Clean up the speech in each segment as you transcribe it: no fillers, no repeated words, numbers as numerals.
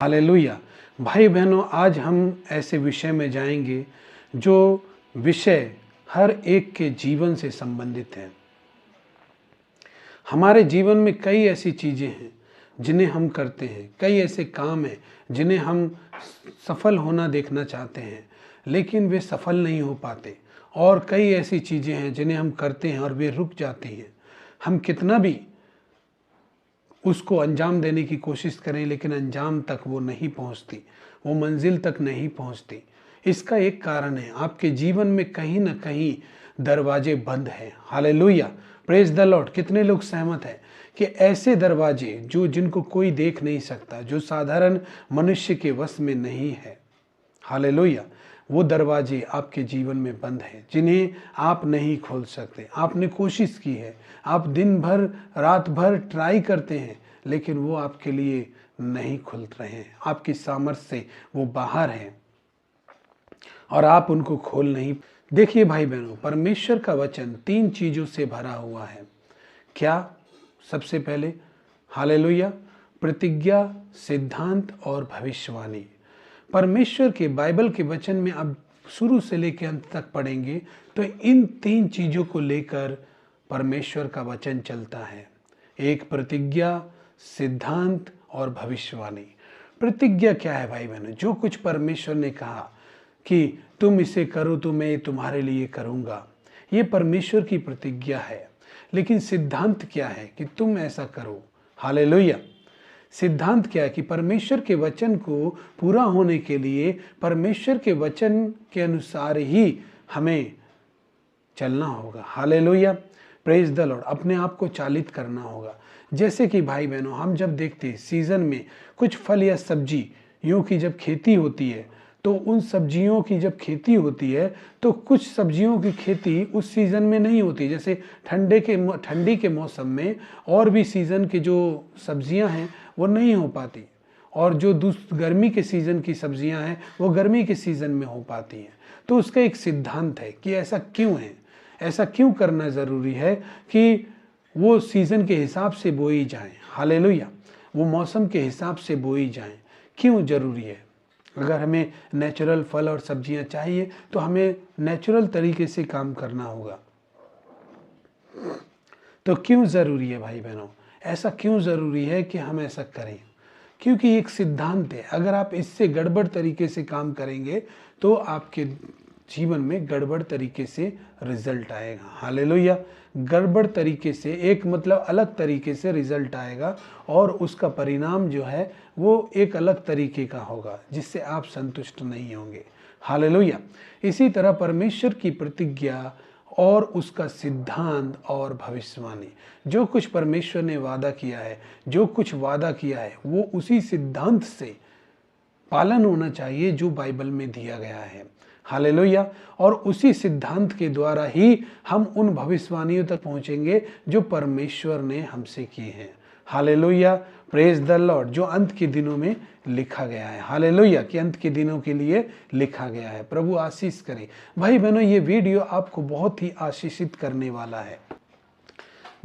Hallelujah. भाई बहनों, आज हम ऐसे विषय में जाएंगे जो विषय हर एक के जीवन से संबंधित है। हमारे जीवन में कई ऐसी चीज़ें हैं जिन्हें हम करते हैं, कई ऐसे काम हैं जिन्हें हम सफल होना देखना चाहते हैं लेकिन वे सफल नहीं हो पाते, और कई ऐसी चीज़ें हैं जिन्हें हम करते हैं और वे रुक जाती हैं। हम कितना भी उसको अंजाम देने की कोशिश करें लेकिन अंजाम तक वो नहीं पहुंचती, वो मंजिल तक नहीं पहुंचती। इसका एक कारण है, आपके जीवन में कहीं ना कहीं दरवाजे बंद हैं। Hallelujah, praise the Lord. कितने लोग सहमत हैं कि ऐसे दरवाजे जिनको कोई देख नहीं सकता, जो साधारण मनुष्य के वश में नहीं है, हालेलुया, वो दरवाजे आपके जीवन में बंद हैं जिन्हें आप नहीं खोल सकते। आपने कोशिश की है, आप दिन भर रात भर ट्राई करते हैं लेकिन वो आपके लिए नहीं खुल रहे हैं, आपकी सामर्थ्य से वो बाहर हैं और आप उनको खोल नहीं। देखिए भाई बहनों, परमेश्वर का वचन 3 चीज़ों से भरा हुआ है। क्या? सबसे पहले हालेलुया, प्रतिज्ञा, सिद्धांत और भविष्यवाणी। परमेश्वर के बाइबल के वचन में आप शुरू से लेकर अंत तक पढ़ेंगे तो इन 3 चीज़ों को लेकर परमेश्वर का वचन चलता है। एक प्रतिज्ञा, सिद्धांत और भविष्यवाणी। प्रतिज्ञा क्या है भाई बहनों? जो कुछ परमेश्वर ने कहा कि तुम इसे करो तो मैं तुम्हारे लिए करूँगा, ये परमेश्वर की प्रतिज्ञा है। लेकिन सिद्धांत क्या है कि तुम ऐसा करो। हालेलुया। सिद्धांत क्या है कि परमेश्वर के वचन को पूरा होने के लिए परमेश्वर के वचन के अनुसार ही हमें चलना होगा। Hallelujah, praise the Lord. अपने आप को चालित करना होगा। जैसे कि भाई बहनों, हम जब देखते हैं सीजन में कुछ फल या सब्जियों की जब खेती होती है, तो उन सब्जियों की जब खेती होती है तो कुछ सब्जियों की खेती उस सीज़न में नहीं होती। जैसे ठंडी के मौसम में और भी सीज़न के जो सब्जियां हैं वो नहीं हो पाती, और जो गर्मी के सीज़न की सब्जियां हैं वो गर्मी के सीज़न में हो पाती हैं। तो उसका एक सिद्धांत है कि ऐसा क्यों है, ऐसा क्यों करना ज़रूरी है कि वो सीज़न के हिसाब से बोई जाएं। हालेलुया, वो मौसम के हिसाब से बोई जाएं। क्यों ज़रूरी है? अगर हमें नेचुरल फल और सब्जियां चाहिए तो हमें नेचुरल तरीके से काम करना होगा। तो क्यों ज़रूरी है भाई बहनों? ऐसा क्यों ज़रूरी है कि हम ऐसा करें? क्योंकि एक सिद्धांत है, अगर आप इससे गड़बड़ तरीके से काम करेंगे तो आपके जीवन में गड़बड़ तरीके से रिजल्ट आएगा। हालेलुया। गड़बड़ तरीके से एक मतलब अलग तरीके से रिजल्ट आएगा और उसका परिणाम जो है वो एक अलग तरीके का होगा जिससे आप संतुष्ट नहीं होंगे। हालेलुया। इसी तरह परमेश्वर की प्रतिज्ञा और उसका सिद्धांत और भविष्यवाणी, जो कुछ परमेश्वर ने वादा किया है, जो कुछ वादा किया है, वो उसी सिद्धांत से पालन होना चाहिए जो बाइबल में दिया गया है। हालेलुया। और उसी सिद्धांत के द्वारा ही हम उन भविष्यवाणियों तक पहुंचेंगे जो परमेश्वर ने हमसे किए हैं। Hallelujah, praise the Lord. जो अंत के दिनों में लिखा गया है। हालेलुया, कि अंत के दिनों के लिए लिखा गया है। प्रभु आशीष करे। भाई बहनों, ये वीडियो आपको बहुत ही आशीषित करने वाला है।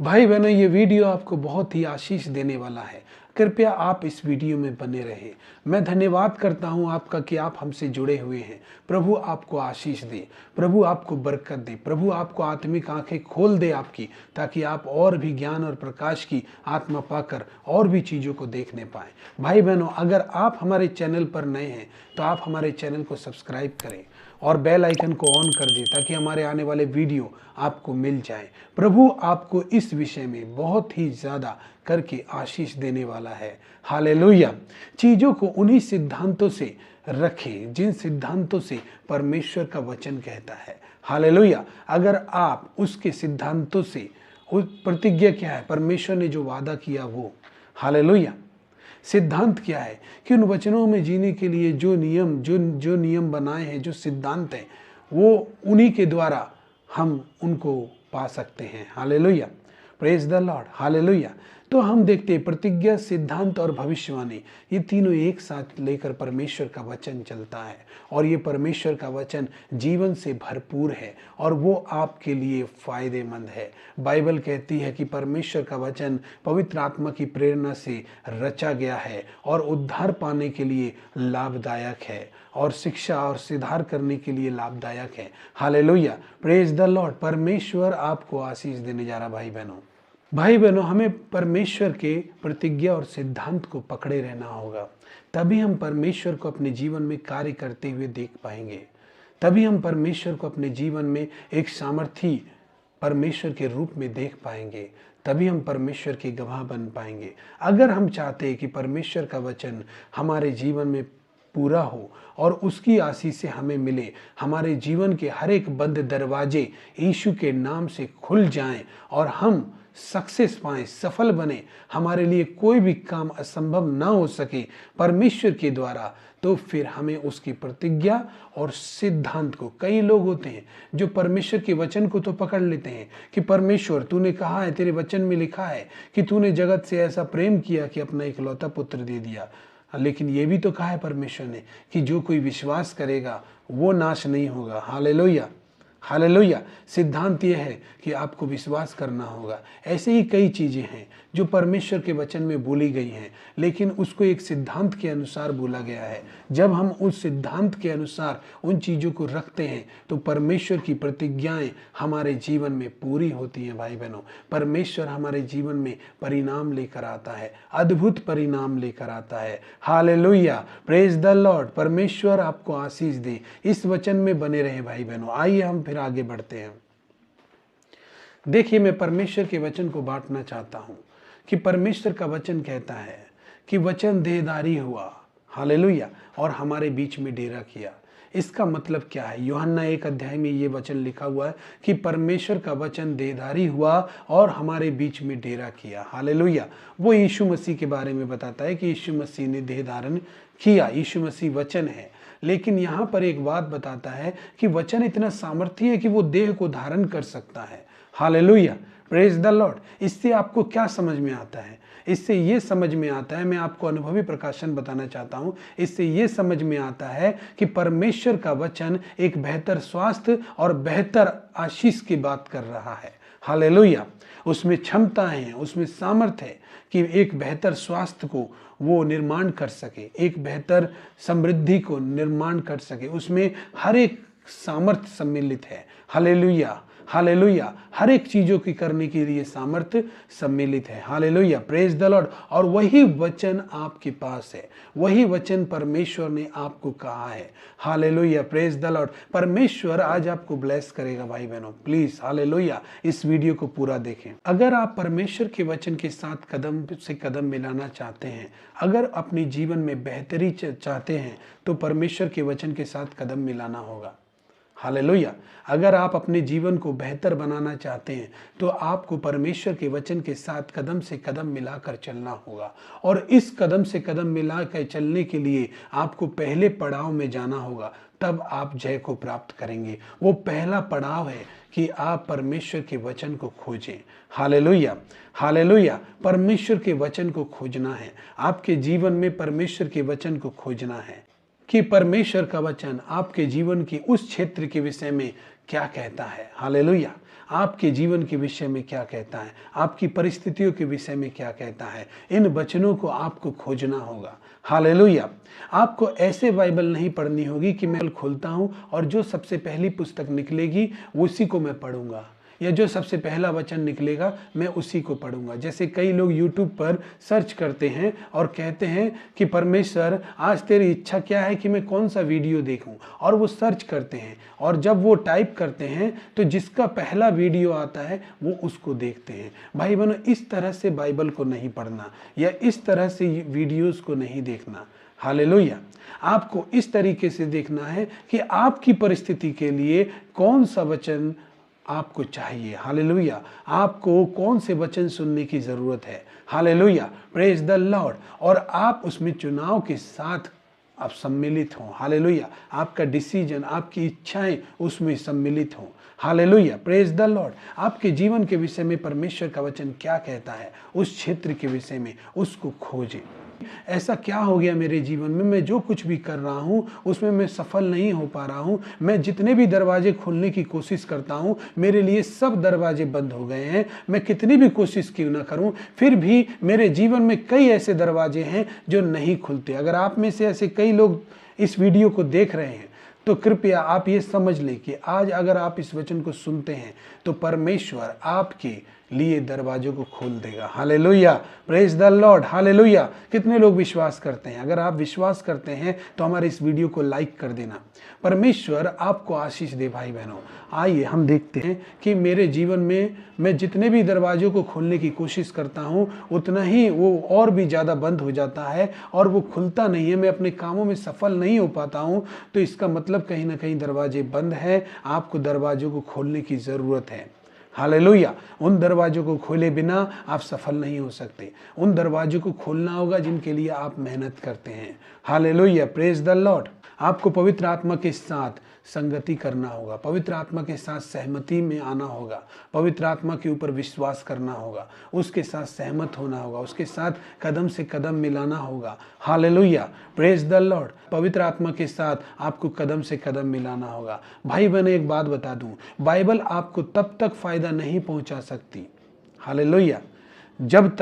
भाई बहनों, ये वीडियो आपको बहुत ही आशीष देने वाला है। कृपया आप इस वीडियो में बने रहें। मैं धन्यवाद करता हूं आपका कि आप हमसे जुड़े हुए हैं। प्रभु आपको आशीष दे, प्रभु आपको बरकत दे, प्रभु आपको आत्मिक आंखें खोल दे आपकी, ताकि आप और भी ज्ञान और प्रकाश की आत्मा पाकर और भी चीज़ों को देखने पाएँ। भाई बहनों, अगर आप हमारे चैनल पर नए हैं तो आप हमारे चैनल को सब्सक्राइब करें और बेल आइकन को ऑन कर दें ताकि हमारे आने वाले वीडियो आपको मिल जाए। प्रभु आपको इस विषय में बहुत ही ज़्यादा करके आशीष देने वाला है। हालेलुया। चीज़ों को उन्हीं सिद्धांतों से रखें जिन सिद्धांतों से परमेश्वर का वचन कहता है। हालेलुया। अगर आप उसके सिद्धांतों से, प्रतिज्ञा क्या है, परमेश्वर ने जो वादा किया वो, हालेलुया। सिद्धांत क्या है कि उन वचनों में जीने के लिए जो नियम बनाए हैं, जो सिद्धांत हैं, वो उन्हीं के द्वारा हम उनको पा सकते हैं। Hallelujah, praise the Lord. Hallelujah. तो हम देखते हैं प्रतिज्ञा, सिद्धांत और भविष्यवाणी, ये तीनों एक साथ लेकर परमेश्वर का वचन चलता है। और ये परमेश्वर का वचन जीवन से भरपूर है और वो आपके लिए फायदेमंद है। बाइबल कहती है कि परमेश्वर का वचन पवित्र आत्मा की प्रेरणा से रचा गया है और उद्धार पाने के लिए लाभदायक है और शिक्षा और सुधार करने के लिए लाभदायक है। Hallelujah, praise the Lord. परमेश्वर आपको आशीष देने जा रहा भाई बहनों, हमें परमेश्वर के प्रतिज्ञा और सिद्धांत को पकड़े रहना होगा। तभी हम परमेश्वर को अपने जीवन में कार्य करते हुए देख पाएंगे। तभी हम परमेश्वर को अपने जीवन में एक सामर्थी परमेश्वर के रूप में देख पाएंगे। तभी हम परमेश्वर के गवाह बन पाएंगे। अगर हम चाहते हैं कि परमेश्वर का वचन हमारे जीवन में पूरा हो और उसकी आशीष से हमें मिले, हमारे जीवन के हर एक बंद दरवाजे यीशु के नाम से खुल जाएं और हम सक्सेस पाएं, सफल बने, हमारे लिए कोई भी काम असंभव ना हो सके परमेश्वर के द्वारा, तो फिर हमें उसकी प्रतिज्ञा और सिद्धांत को, कई लोग होते हैं जो परमेश्वर के वचन को तो पकड़ लेते हैं कि परमेश्वर तूने कहा है, तेरे वचन में लिखा है कि तूने जगत से ऐसा प्रेम किया कि अपना इकलौता पुत्र दे दिया, लेकिन ये भी तो कहा है परमेश्वर ने कि जो कोई विश्वास करेगा वो नाश नहीं होगा। Hallelujah, hallelujah. सिद्धांत यह है कि आपको विश्वास करना होगा। ऐसे ही कई चीज़ें हैं जो परमेश्वर के वचन में बोली गई हैं, लेकिन उसको एक सिद्धांत के अनुसार बोला गया है। जब हम उस सिद्धांत के अनुसार उन चीज़ों को रखते हैं तो परमेश्वर की प्रतिज्ञाएं हमारे जीवन में पूरी होती हैं। भाई बहनों, परमेश्वर हमारे जीवन में परिणाम लेकर आता है, अद्भुत परिणाम लेकर आता है। Hallelujah, praise the Lord. परमेश्वर आपको आशीष दे। इस वचन में बने रहे भाई बहनों। आइए हम फिर आगे बढ़ते हैं। देखिए, मैं परमेश्वर के वचन को बांटना चाहता हूं कि परमेश्वर का वचन कहता है कि वचन देहधारी हुआ, हालेलुया, और हमारे बीच में डेरा किया। इसका मतलब क्या है? यूहन्ना 1 अध्याय में ये वचन लिखा हुआ है कि परमेश्वर का वचन देहधारी हुआ और हमारे बीच में डेरा किया। हालेलुया। वो यीशु मसीह के बारे में बताता है कि यीशु मसीह ने देह धारण किया। यीशु मसीह वचन है। लेकिन यहाँ पर एक बात बताता है कि वचन इतना सामर्थी है कि वो देह को धारण कर सकता है। Hallelujah, praise the Lord. इससे आपको क्या समझ में आता है? इससे ये समझ में आता है, मैं आपको अनुभवी प्रकाशन बताना चाहता हूँ। इससे ये समझ में आता है कि परमेश्वर का वचन एक बेहतर स्वास्थ्य और बेहतर आशीष की बात कर रहा है। हालेलुया। उसमें क्षमता है, उसमें सामर्थ्य है कि एक बेहतर स्वास्थ्य को वो निर्माण कर सके, एक बेहतर समृद्धि को निर्माण कर सके। उसमें हर एक सामर्थ्य सम्मिलित है। Hallelujah, hallelujah. हर एक चीजों की करने के लिए सामर्थ्य सम्मिलित है। Hallelujah, praise the Lord. और वही वचन आपके पास है, वही वचन परमेश्वर ने आपको कहा है। Hallelujah, praise the Lord. परमेश्वर आज आपको ब्लेस करेगा भाई बहनों। प्लीज हालेलुया, इस वीडियो को पूरा देखें। अगर आप परमेश्वर के वचन के साथ कदम से कदम मिलाना चाहते हैं, अगर अपने जीवन में बेहतरी चाहते हैं, तो परमेश्वर के वचन के साथ कदम मिलाना होगा। हालेलुया। अगर आप अपने जीवन को बेहतर बनाना चाहते हैं तो आपको परमेश्वर के वचन के साथ कदम से कदम मिलाकर चलना होगा। और इस कदम से कदम मिलाकर चलने के लिए आपको पहले पड़ाव में जाना होगा, तब आप जय को प्राप्त करेंगे। वो पहला पड़ाव है कि आप परमेश्वर के वचन को खोजें। Hallelujah, hallelujah. परमेश्वर के वचन को खोजना है। आपके जीवन में परमेश्वर के वचन को खोजना है कि परमेश्वर का वचन आपके जीवन के उस क्षेत्र के विषय में क्या कहता है। हालेलुया, आपके जीवन के विषय में क्या कहता है, आपकी परिस्थितियों के विषय में क्या कहता है। इन वचनों को आपको खोजना होगा। हालेलुया। आपको ऐसे बाइबल नहीं पढ़नी होगी कि मैं खोलता हूँ और जो सबसे पहली पुस्तक निकलेगी उसी को मैं पढ़ूंगा, या जो सबसे पहला वचन निकलेगा मैं उसी को पढ़ूंगा। जैसे कई लोग YouTube पर सर्च करते हैं और कहते हैं कि परमेश्वर आज तेरी इच्छा क्या है कि मैं कौन सा वीडियो देखूं, और वो सर्च करते हैं और जब वो टाइप करते हैं तो जिसका पहला वीडियो आता है वो उसको देखते हैं। भाई बहनों, इस तरह से बाइबल को नहीं पढ़ना या इस तरह से वीडियोज़ को नहीं देखना। हालेलुया। आपको इस तरीके से देखना है कि आपकी परिस्थिति के लिए कौन सा वचन आपको चाहिए। हालेलुया। आपको कौन से वचन सुनने की जरूरत है। Hallelujah, praise the Lord. और आप उसमें चुनाव के साथ आप सम्मिलित हों। हालेलुया। आपका डिसीजन, आपकी इच्छाएं उसमें सम्मिलित हों। Hallelujah, praise the Lord. आपके जीवन के विषय में परमेश्वर का वचन क्या कहता है, उस क्षेत्र के विषय में उसको खोजें। ऐसा क्या हो गया मेरे जीवन में, मैं जो कुछ भी कर रहा हूँ उसमें मैं सफल नहीं हो पा रहा हूँ। मैं जितने भी दरवाजे खोलने की कोशिश करता हूँ मेरे लिए सब दरवाजे बंद हो गए हैं। मैं कितनी भी कोशिश क्यों ना करूँ फिर भी मेरे जीवन में कई ऐसे दरवाजे हैं जो नहीं खुलते। अगर आप में से ऐसे कई लोग इस वीडियो को देख रहे हैं तो कृपया आप ये समझ लें कि आज अगर आप इस वचन को सुनते हैं तो परमेश्वर आपके लिए दरवाजों को खोल देगा। Hallelujah, praise the Lord. Hallelujah. कितने लोग विश्वास करते हैं? अगर आप विश्वास करते हैं तो हमारे इस वीडियो को लाइक कर देना। परमेश्वर आपको आशीष दे भाई बहनों। आइए हम देखते हैं कि मेरे जीवन में मैं जितने भी दरवाजों को खोलने की कोशिश करता हूँ उतना ही वो और भी ज़्यादा बंद हो जाता है और वो खुलता नहीं है। मैं अपने कामों में सफल नहीं हो पाता हूँ। तो इसका मतलब कहीं ना कहीं दरवाजे बंद हैं। आपको दरवाजों को खोलने की ज़रूरत है। हालेलुया। उन दरवाजों को खोले बिना आप सफल नहीं हो सकते। उन दरवाजों को खोलना होगा जिनके लिए आप मेहनत करते हैं। Hallelujah, praise the Lord. आपको पवित्र आत्मा के साथ संगति करना होगा, पवित्र आत्मा के साथ सहमति में आना होगा, पवित्र आत्मा के ऊपर विश्वास करना होगा, उसके साथ सहमत होना होगा, उसके साथ कदम से कदम मिलाना होगा। Hallelujah, praise the Lord. पवित्र आत्मा के साथ आपको कदम से कदम मिलाना होगा। भाई बहन, एक बात बता दूं, बाइबल आपको तब तक फायदा नहीं पहुंचा सकती, हालेलुया, जब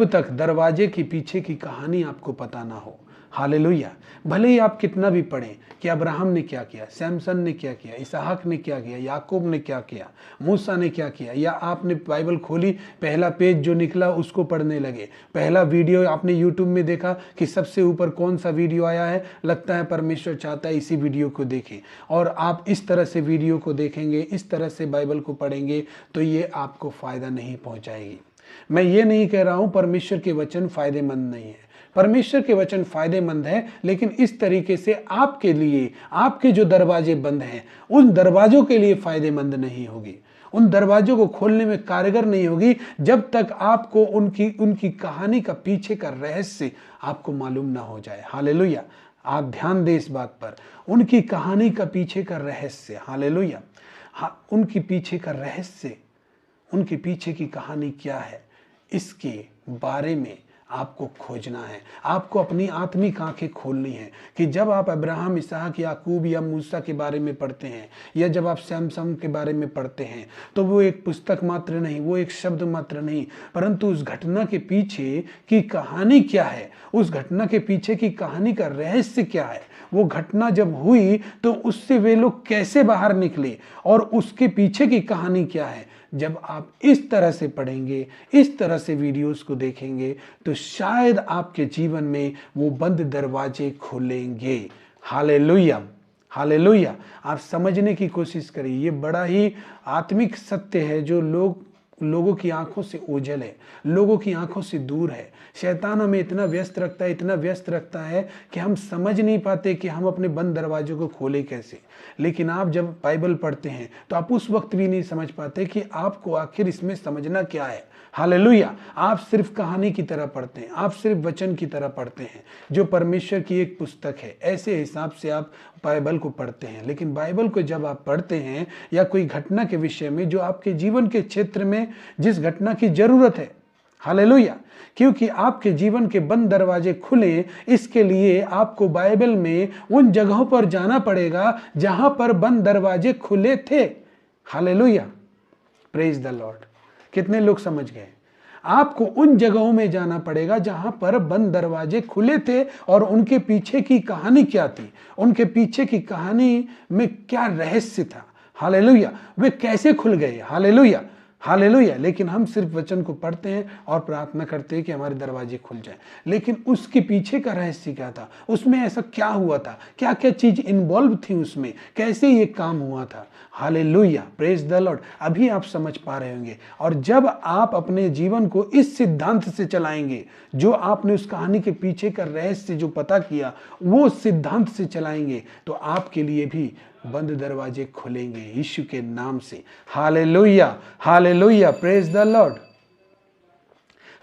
तक दरवाजे के पीछे की कहानी आपको पता ना हो। हालेलुया। भले ही आप कितना भी पढ़ें कि अब्राहम ने क्या किया, सैमसन ने क्या किया, इसहाक ने क्या किया, याकूब ने क्या किया, मूसा ने क्या किया, या आपने बाइबल खोली, पहला पेज जो निकला उसको पढ़ने लगे, पहला वीडियो आपने यूट्यूब में देखा कि सबसे ऊपर कौन सा वीडियो आया है, लगता है परमेश्वर चाहता है इसी वीडियो को देखें, और आप इस तरह से वीडियो को देखेंगे, इस तरह से बाइबल को पढ़ेंगे तो ये आपको फायदा नहीं पहुंचाएगी। मैं ये नहीं कह रहा हूं परमेश्वर के वचन फायदेमंद नहीं है। परमेश्वर के वचन फायदेमंद है, लेकिन इस तरीके से आपके लिए, आपके जो दरवाजे बंद हैं उन दरवाजों के लिए फायदेमंद नहीं होगी, उन दरवाजों को खोलने में कारगर नहीं होगी जब तक आपको उनकी कहानी का पीछे का रहस्य आपको मालूम ना हो जाए। हालेलुया। आप ध्यान दें इस बात पर, उनकी कहानी का पीछे का रहस्य, हालेलुया, उनकी पीछे का रहस्य, उनके पीछे की कहानी क्या है, इसके बारे में आपको खोजना है। आपको अपनी आत्मिक आंखें खोलनी है कि जब आप अब्राहम, इसहाक, याकूब या मूसा के बारे में पढ़ते हैं, या जब आप सैमसन के बारे में पढ़ते हैं, तो वो एक पुस्तक मात्र नहीं, वो एक शब्द मात्र नहीं, परंतु उस घटना के पीछे की कहानी क्या है, उस घटना के पीछे की कहानी का रहस्य क्या है, वो घटना जब हुई तो उससे वे लोग कैसे बाहर निकले और उसके पीछे की कहानी क्या है। जब आप इस तरह से पढ़ेंगे, इस तरह से वीडियोस को देखेंगे, तो शायद आपके जीवन में वो बंद दरवाजे खुलेंगे। Hallelujah, hallelujah. आप समझने की कोशिश करिए, ये बड़ा ही आत्मिक सत्य है जो लोगों की आंखों से ओझल है, लोगों की आंखों से दूर है। शैतान हमें इतना व्यस्त रखता है, इतना व्यस्त रखता है कि हम समझ नहीं पाते कि हम अपने बंद दरवाजों को खोले कैसे। लेकिन आप जब बाइबल पढ़ते हैं तो आप उस वक्त भी नहीं समझ पाते कि आपको आखिर इसमें समझना क्या है। हालेलुया। आप सिर्फ कहानी की तरह पढ़ते हैं, आप सिर्फ वचन की तरह पढ़ते हैं जो परमेश्वर की एक पुस्तक है, ऐसे हिसाब से आप बाइबल को पढ़ते हैं। लेकिन बाइबल को जब आप पढ़ते हैं या कोई घटना के विषय में जो आपके जीवन के क्षेत्र में जिस घटना की जरूरत है, हालेलुया, क्योंकि आपके जीवन के बंद दरवाजे खुले, इसके लिए आपको बाइबल में उन जगहों पर जाना पड़ेगा जहां पर बंद दरवाजे खुले थे। Hallelujah, praise the Lord. कितने लोग समझ गए? आपको उन जगहों में जाना पड़ेगा जहां पर बंद दरवाजे खुले थे और उनके पीछे की कहानी क्या थी, उनके पीछे की कहानी में क्या रहस्य था। हालेलुया, वे कैसे खुल गए। Hallelujah, hallelujah. लेकिन हम सिर्फ वचन को पढ़ते हैं और प्रार्थना करते हैं कि हमारे दरवाजे खुल जाएं, लेकिन उसके पीछे का रहस्य क्या था, उसमें ऐसा क्या हुआ था, क्या क्या चीज इन्वॉल्व थी उसमें, कैसे ये काम हुआ था। Hallelujah, praise the Lord. अभी आप समझ पा रहे होंगे। और जब आप अपने जीवन को इस सिद्धांत से चलाएंगे, जो आपने उस कहानी के पीछे का रहस्य जो पता किया वो सिद्धांत से चलाएंगे, तो आपके लिए भी बंद दरवाजे खुलेंगे यीशु के नाम से। Hallelujah, hallelujah, praise the Lord.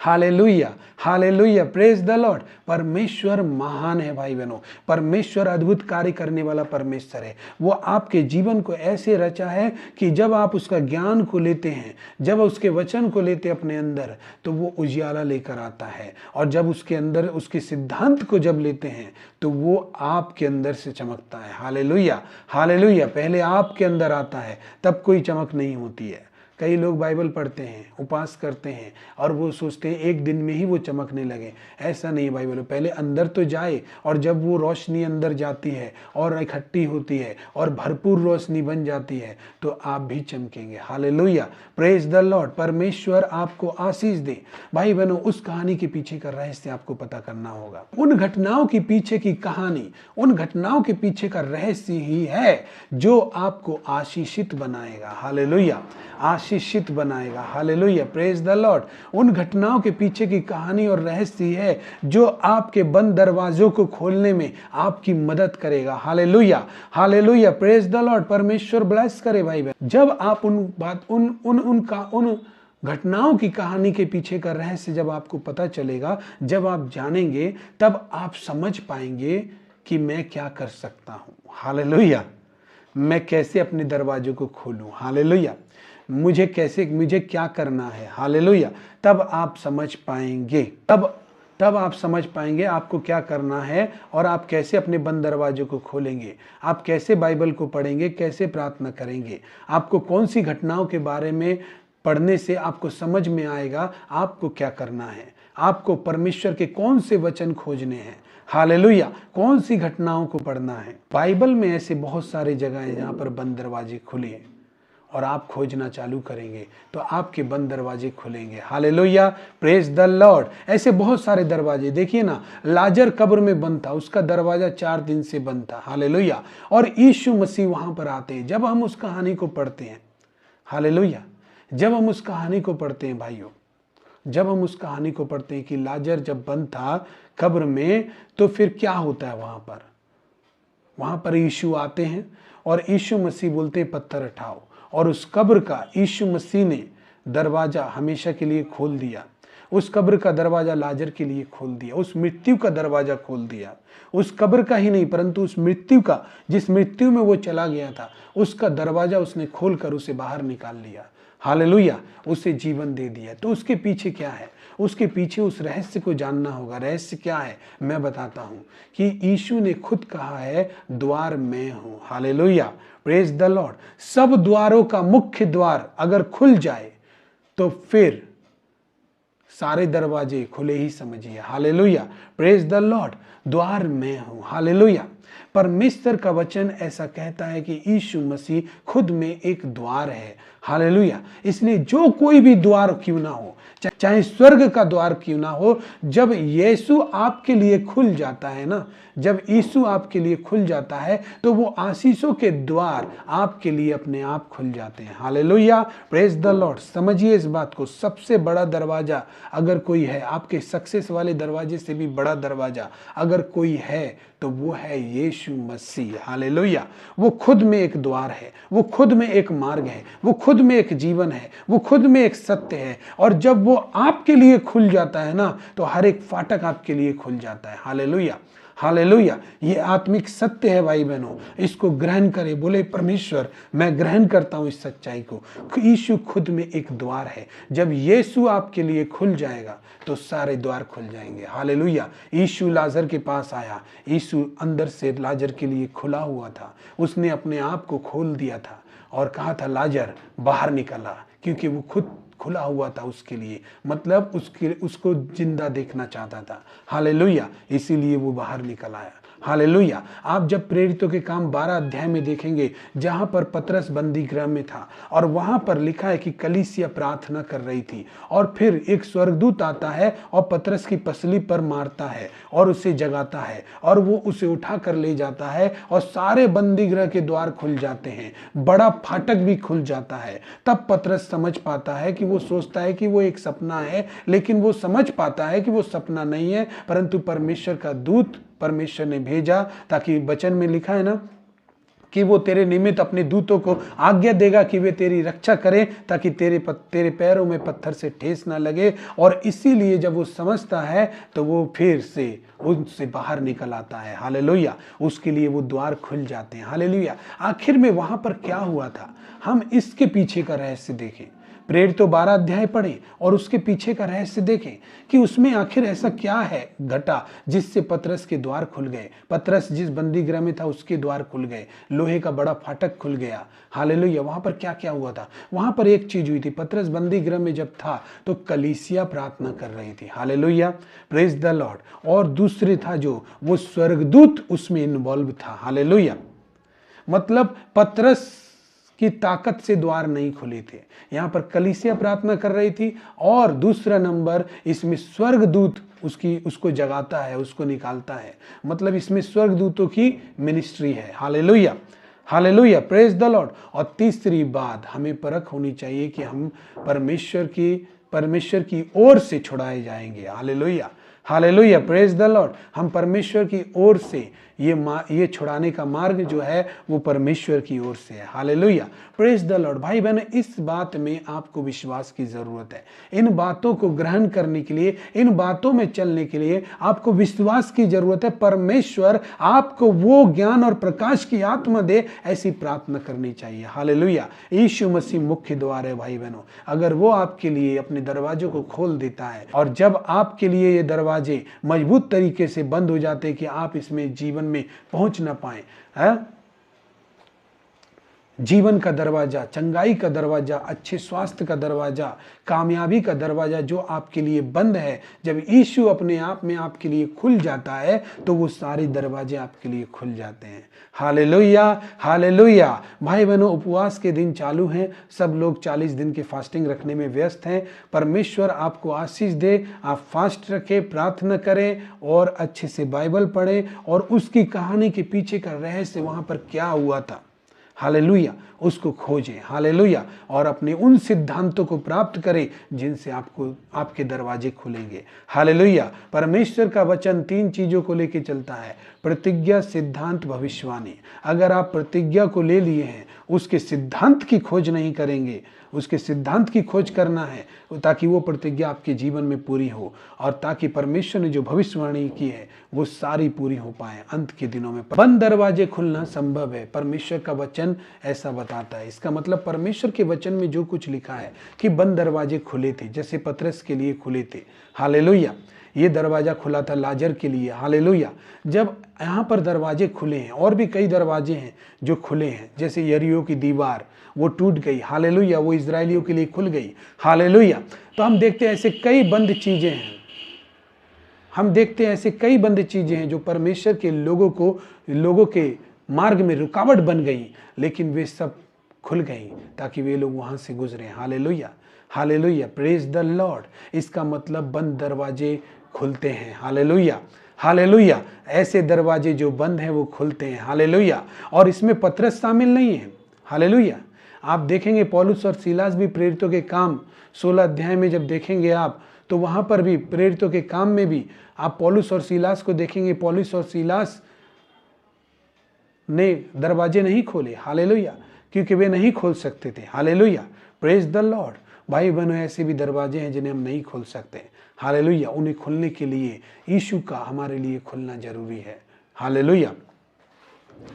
Hallelujah, hallelujah, praise the Lord. परमेश्वर महान है भाई बहनों, परमेश्वर अद्भुत कार्य करने वाला परमेश्वर है। वो आपके जीवन को ऐसे रचा है कि जब आप उसका ज्ञान को लेते हैं, जब उसके वचन को लेते हैं अपने अंदर, तो वो उजियाला लेकर आता है। और जब उसके अंदर उसके सिद्धांत को जब लेते हैं तो वो आपके अंदर से चमकता है। Hallelujah, hallelujah. पहले आपके अंदर आता है, तब कोई चमक नहीं होती है। कई लोग बाइबल पढ़ते हैं, उपास करते हैं और वो सोचते हैं एक दिन में ही वो चमकने लगे। ऐसा नहीं भाई बोलो, पहले अंदर तो जाए, और जब वो रोशनी अंदर जाती है और इकट्ठी होती है और भरपूर रोशनी बन जाती है तो आप भी चमकेंगे। Hallelujah, praise the Lord. परमेश्वर आपको आशीष दे। भाई बहनों, उस कहानी के पीछे का रहस्य आपको पता करना होगा। उन घटनाओं के पीछे की कहानी, उन घटनाओं के पीछे का रहस्य ही है जो आपको आशीषित बनाएगा। हालेलुया, आशीषित बनाएगा। Hallelujah, praise the Lord. उन घटनाओं के पीछे की कहानी और रहस्य है जो आपके बंद दरवाजों को खोलने में आपकी मदद करेगा। Hallelujah, hallelujah, praise the Lord. परमेश्वर ब्लेस करे भाई बहन। जब आप उन घटनाओं की कहानी के पीछे का रहस्य जब आपको पता चलेगा, जब आप जानेंगे, तब आप समझ पाएंगे कि मैं क्या कर सकता हूं। हालेलुया, मैं कैसे अपने दरवाजों को खोलूं। हालेलुया, मुझे क्या करना है। हालेलुया, तब आप समझ पाएंगे, तब आप समझ पाएंगे आपको क्या करना है और आप कैसे अपने बंद दरवाजों को खोलेंगे। आप कैसे बाइबल को पढ़ेंगे, कैसे प्रार्थना करेंगे। आपको कौन सी घटनाओं के बारे में पढ़ने से आपको समझ में आएगा आपको क्या करना है। आपको परमेश्वर के कौन से वचन खोजने हैं। हालेलुया, कौन सी घटनाओं को पढ़ना है। बाइबल में ऐसे बहुत सारे जगह हैं जहाँ पर बंद दरवाजे खुले हैं, और आप खोजना चालू करेंगे तो आपके बंद दरवाजे खुलेंगे। Hallelujah, praise the Lord. ऐसे बहुत सारे दरवाजे, देखिए ना, लाजर कब्र में बंद था, उसका दरवाजा 4 दिन से बंद था। हालेलुया, और यीशु मसीह वहां पर आते हैं। जब हम उस कहानी को पढ़ते हैं, हालेलुया, जब हम उस कहानी को पढ़ते हैं भाइयों, जब हम उस कहानी को पढ़ते हैं कि लाजर जब बंद था कब्र में, तो फिर क्या होता है वहां पर यीशु आते हैं और यीशु मसीह बोलते हैं पत्थर उठाओ, और उस कब्र का यीशु मसीह ने दरवाजा हमेशा के लिए खोल दिया। उस कब्र का दरवाजा लाजर के लिए खोल दिया, उस मृत्यु का दरवाजा खोल दिया। उस कब्र का ही नहीं, परंतु उस मृत्यु का, जिस मृत्यु में वो चला गया था, उसका दरवाजा उसने खोलकर उसे बाहर निकाल लिया। हालेलुया, उसे जीवन दे दिया। तो उसके पीछे क्या है? उसके पीछे उस रहस्य को जानना होगा। रहस्य क्या है मैं बताता हूं कि यीशु ने खुद कहा है, द्वार मैं हूं। Hallelujah, praise the Lord. सब द्वारों का मुख्य द्वार अगर खुल जाए तो फिर सारे दरवाजे खुले ही समझिए। Hallelujah, praise the Lord. द्वार मैं हूं। हालेलुया, परमेश्वर का वचन ऐसा कहता है कि यीशु मसीह खुद में एक द्वार है। हालेलुया, इसलिए जो कोई भी द्वार क्यों ना हो, चाहे स्वर्ग का द्वार क्यों ना हो, जब यीशु आपके लिए खुल जाता है ना, जब यीशु आपके लिए खुल जाता है तो वो आशीषों के द्वार आपके लिए अपने आप खुल जाते हैं। Hallelujah, praise the Lord. समझिए इस बात को, सबसे बड़ा दरवाजा अगर कोई है, आपके सक्सेस वाले दरवाजे से भी बड़ा दरवाजा अगर कोई है तो वो है यीशु मसीह। हालेलुया, वो खुद में एक द्वार है, वो खुद में एक मार्ग है, वो खुद में एक जीवन है, वो खुद में एक सत्य है। और जब वो आपके लिए खुल जाता है ना, तो हर एक फाटक आपके लिए खुल जाता है। हालेलुया, हालेलुया, ये आत्मिक सत्य है भाई बहनों। इसको ग्रहण करें। बोले परमेश्वर, मैं ग्रहण करता हूं इस सच्चाई को। यीशु खुद में एक द्वार है। जब यीशु आपके लिए खुल जाएगा तो सारे द्वार खुल जाएंगे। हालेलुया, यीशु लाजर के पास आया, यीशु अंदर से लाजर के लिए खुला हुआ था। उसने अपने आप को खोल दिया था और कहा था लाजर बाहर निकला, क्योंकि वो खुद खुला हुआ था उसके लिए, मतलब उसको जिंदा देखना चाहता था। हालेलुया, इसीलिए वो बाहर निकल आया। हालेलुया, आप जब प्रेरितों के काम 12 अध्याय में देखेंगे, जहां पर पतरस बंदी गृह में था और वहां पर लिखा है कि कलीसिया प्रार्थना कर रही थी, और फिर एक स्वर्गदूत आता है और पतरस की पसली पर मारता है और उसे जगाता है, और वो उसे उठा कर ले जाता है और सारे बंदी गृह के द्वार खुल जाते हैं, बड़ा फाटक भी खुल जाता है। तब पतरस समझ पाता है कि वो सोचता है कि वो एक सपना है, लेकिन वो समझ पाता है कि वो सपना नहीं है, परंतु परमेश्वर का दूत परमेश्वर ने भेजा, ताकि वचन में लिखा है ना कि वो तेरे निमित्त अपने दूतों को आज्ञा देगा कि वे तेरी रक्षा करें, ताकि तेरे पैरों में पत्थर से ठेस ना लगे। और इसीलिए जब वो समझता है तो वो फिर से उनसे बाहर निकल आता है। हालेलुया। उसके लिए वो द्वार खुल जाते हैं। हालेलुया। आखिर में वहां पर क्या हुआ था, हम इसके पीछे का रहस्य देखें। प्रेरित तो 12 अध्याय पढ़े और उसके पीछे का रहस्य देखें कि उसमें आखिर ऐसा क्या है घटा जिससे पतरस के द्वार खुल गए। पतरस जिस बंदी गृह में था उसके द्वार खुल गए, लोहे का बड़ा फाटक खुल गया। हालेलुया। वहां पर क्या क्या हुआ था? वहां पर एक चीज हुई थी, पतरस बंदी गृह में जब था तो कलीसिया प्रार्थना कर रही थी। Hallelujah, praise the Lord. और दूसरे था जो वो स्वर्गदूत उसमें इन्वॉल्व था। हालेलुया। मतलब पतरस की ताकत से द्वार नहीं खुले थे, यहाँ पर कलीसिया प्रार्थना कर रही थी। और दूसरा नंबर, इसमें स्वर्गदूत उसको जगाता है, उसको निकालता है। मतलब इसमें स्वर्गदूतों की मिनिस्ट्री है। Hallelujah, hallelujah, praise the Lord. और तीसरी बात, हमें परख होनी चाहिए कि हम परमेश्वर की ओर से छुड़ाए जाएंगे। Hallelujah, hallelujah, praise the Lord. हम परमेश्वर की ओर से ये छुड़ाने का मार्ग जो है वो परमेश्वर की ओर से है। Hallelujah, praise the Lord. भाई बहन, इस बात में आपको विश्वास की जरूरत है। इन बातों को ग्रहण करने के लिए, इन बातों में चलने के लिए आपको विश्वास की जरूरत है। परमेश्वर आपको वो ज्ञान और प्रकाश की आत्मा दे, ऐसी प्रार्थना करनी चाहिए। हालेलुया। यीशु मसीह मुख्य द्वार है भाई बहनों। अगर वो आपके लिए अपने दरवाजों को खोल देता है, और जब आपके लिए ये दरवाजे मजबूत तरीके से बंद हो जाते हैं कि आप इसमें जीवन में पहुंच ना पाए, जीवन का दरवाजा, चंगाई का दरवाजा, अच्छे स्वास्थ्य का दरवाजा, कामयाबी का दरवाजा जो आपके लिए बंद है, जब यीशु अपने आप में आपके लिए खुल जाता है तो वो सारे दरवाजे आपके लिए खुल जाते हैं। Hallelujah, hallelujah. भाई बहनों, उपवास के दिन चालू हैं, सब लोग 40 दिन की फास्टिंग रखने में व्यस्त हैं। परमेश्वर आपको आशीष दे। आप फास्ट रखें, प्रार्थना करें और अच्छे से बाइबल पढ़ें और उसकी कहानी के पीछे का रहस्य, वहां पर क्या हुआ था, हालेलुया, उसको खोजें। हालेलुया। और अपने उन सिद्धांतों को प्राप्त करें जिनसे आपके दरवाजे खुलेंगे। हालेलुया। परमेश्वर का वचन 3 चीजों को लेके चलता है, प्रतिज्ञा, सिद्धांत, भविष्यवाणी। अगर आप प्रतिज्ञा को ले लिए हैं, उसके सिद्धांत की खोज नहीं करेंगे, उसके सिद्धांत की खोज करना है ताकि वो प्रतिज्ञा आपके जीवन में पूरी हो, और ताकि परमेश्वर ने जो भविष्यवाणी की है वो सारी पूरी हो पाए अंत के दिनों में। बंद दरवाजे खुलना संभव है, परमेश्वर का वचन ऐसा बताता है। इसका मतलब परमेश्वर के वचन में जो कुछ लिखा है कि बंद दरवाजे खुले थे, जैसे पतरस के लिए खुले थे। हालेलुया। ये दरवाजा खुला था लाजर के लिए। हालेलुया। जब यहाँ पर दरवाजे खुले हैं, और भी कई दरवाजे हैं जो खुले हैं, जैसे यरीहो की दीवार वो टूट गई। हालेलुया, वो इजरायलियों के लिए खुल गई। हालेलुया। तो हम देखते हैं ऐसे कई बंद चीजें हैं, हम देखते हैं ऐसे कई बंद चीजें हैं जो परमेश्वर के लोगों के मार्ग में रुकावट बन गई, लेकिन वे सब खुल गई ताकि वे लोग वहां से गुजरे। Hallelujah, hallelujah, praise the Lord. इसका मतलब बंद दरवाजे खुलते हैं। Hallelujah, hallelujah. ऐसे दरवाजे जो बंद हैं वो खुलते हैं। हालेलुया। और इसमें पतरस शामिल नहीं है। हालेलुया। आप देखेंगे पौलुस और सीलास भी प्रेरितों के काम 16 अध्याय में जब देखेंगे आप, तो वहां पर भी प्रेरितों के काम में भी आप पौलुस और सीलास को देखेंगे। पौलुस और सीलास ने दरवाजे नहीं खोले। हालेलुया, क्योंकि वे नहीं खोल सकते थे। Hallelujah, praise the Lord. भाई बहनों, ऐसे भी दरवाजे हैं जिन्हें हम नहीं खोल सकते। हालेलुया। उन्हें खोलने के लिए यीशु का हमारे लिए खुलना जरूरी है। हालेलुया।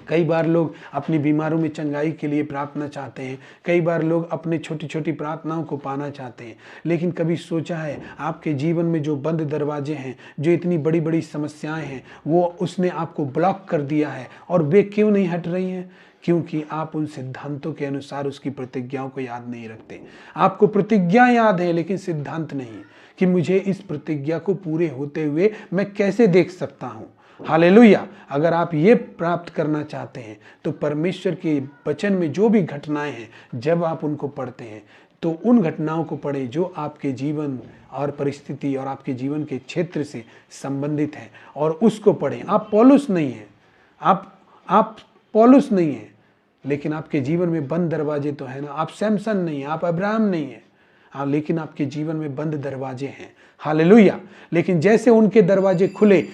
कई बार लोग अपनी बीमारों में चंगाई के लिए प्रार्थना चाहते हैं, कई बार लोग अपने छोटी छोटी प्रार्थनाओं को पाना चाहते हैं, लेकिन कभी सोचा है आपके जीवन में जो बंद दरवाजे हैं, जो इतनी बड़ी बड़ी समस्याएं हैं, वो उसने आपको ब्लॉक कर दिया है, और वे क्यों नहीं हट रही हैं? क्योंकि आप उन सिद्धांतों के अनुसार उसकी प्रतिज्ञाओं को याद नहीं रखते। आपको प्रतिज्ञा याद है लेकिन सिद्धांत नहीं, कि मुझे इस प्रतिज्ञा को पूरे होते हुए मैं कैसे देख सकता हूं। हालेलुया। अगर आप ये प्राप्त करना चाहते हैं तो परमेश्वर के वचन में जो भी घटनाएं हैं, जब आप उनको पढ़ते हैं तो उन घटनाओं को पढ़ें जो आपके जीवन और परिस्थिति और आपके जीवन के क्षेत्र से संबंधित हैं, और उसको पढ़ें। आप पौलुस नहीं हैं, आप पौलुस नहीं हैं, लेकिन आपके जीवन में बंद दरवाजे तो है ना। आप सैमसन नहीं है, आप अब्राहम नहीं है, लेकिन आपके जीवन में बंद दरवाजे हैं। हालेलुया। लेकिन जैसे उनके दरवाजे खुले,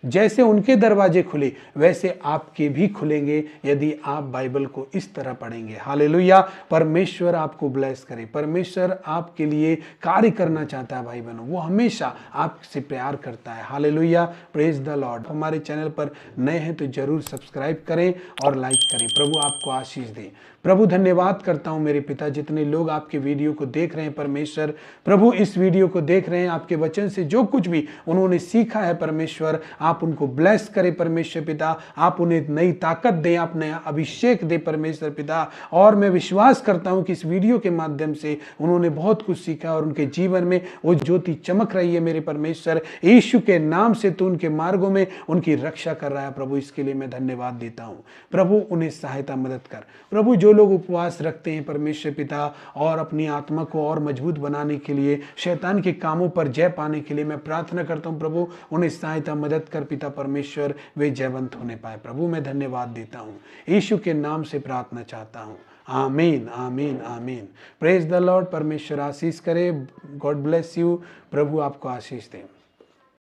जैसे उनके दरवाजे खुले वैसे आपके भी खुलेंगे यदि आप बाइबल को इस तरह पढ़ेंगे। हालेलुया। परमेश्वर आपको ब्लेस करे। परमेश्वर आपके लिए कार्य करना चाहता है भाई बहनों, वो हमेशा आपसे प्यार करता है। Hallelujah, praise the Lord. हमारे चैनल पर नए हैं तो जरूर सब्सक्राइब करें और लाइक करें। प्रभु आपको आशीष दे। प्रभु धन्यवाद करता हूं मेरे पिता, जितने लोग आपके वीडियो को देख रहे हैं परमेश्वर, प्रभु इस वीडियो को देख रहे हैं, आपके वचन से जो कुछ भी उन्होंने सीखा है परमेश्वर, आप उनको ब्लेस करें परमेश्वर पिता, आप उन्हें नई ताकत दें, आप नया अभिषेक दें परमेश्वर पिता। और मैं विश्वास करता हूं कि इस वीडियो के माध्यम से उन्होंने बहुत कुछ सीखा और उनके जीवन में वो ज्योति चमक रही है मेरे परमेश्वर। यीशु के नाम से तो उनके मार्गों में उनकी रक्षा कर रहा है प्रभु, इसके लिए मैं धन्यवाद देता हूं। प्रभु उन्हें सहायता मदद कर। प्रभु जो लोग उपवास रखते हैं परमेश्वर पिता और अपनी आत्मा को और मजबूत बनाने के लिए, शैतान के कामों पर जय पाने के लिए मैं प्रार्थना करता हूं प्रभु उन्हें सहायता मदद कर पिता परमेश्वर, वे जयवंत होने पाए। प्रभु मैं धन्यवाद देता हूं, यीशु के नाम से प्रार्थना चाहता हूं। आमीन आमीन आमीन। Praise the Lord. परमेश्वर आशीष करे। God bless you. प्रभु आपको आशीष दे।